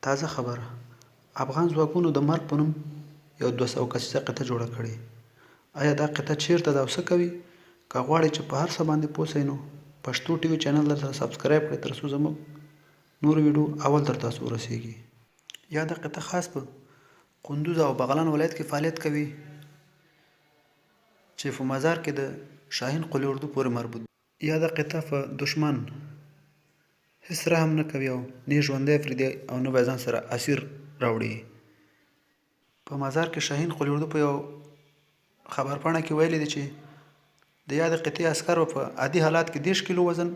تازه خبره، افغان ځواکونو د مرګ په نوم یو 200 کسیزه قطعه جوړه کړې. آیا دا قطعه چیرته ده او څه کوي؟ که غواړئ چې په هر څه باندې پوه شئ نو پښتو ټي وي چینل درسره سبسکرایب کړئ ترڅو زموږ نور ویډیو اول تر تاسو ورسیږي. یا دا قطعه خاص په قندوز او بغلان ولایت کې فعالیت کوي چې په مزار کې د شاهین قلی اردو پورې مربوط. یا دا قطعه په دشمن هیڅ رحم نه کوي او نه ژوندی پرېږدي او نه به ځان سره اسیر راوړي. په مزار کې شاهین قلی اردو په یو خبرپاڼه کې ویلي دي چې د یادې قطعې عسکر په عادي حالات کې 10 کیلو وزن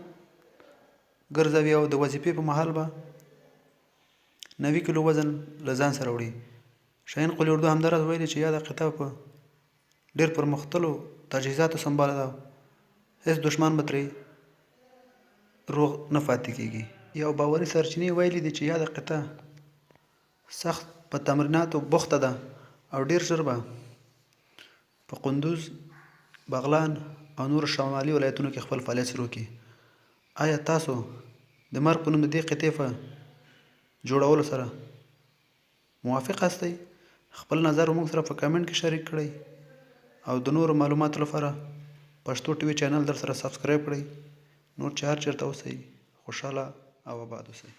ګرځوي او د وظیفې په مهال به 90 کیلو وزن له ځان سره وړي. شاهین قلی اردو همداراز ویلي چې یاده قطعه په ډېر پرمختللو تجهیزاتو سمباله ده، هیڅ دشمن به ترې روغ نه پاتې کېږي. یو باوري سرچینې ویلي دي چې یاده قطعه سخت په تمریناتو بوخته ده او ډېر ژر به په قندوز، بغلان او نور شمالي ولایتونو کې خپل فعالیت شروع کړي. آیا تاسو د مرګ په نوم د دې قطعې په جوړولو سره موافق یاستئ؟ خپل نظر موږ سره په کمنټ کې شریک کړئ او د نورو معلوماتو لپاره پښتو ټي وي چینل در سره سبسکرایب کړئ. نور چې هر چېرته اوسئ خوشحاله او آباد اوسئ.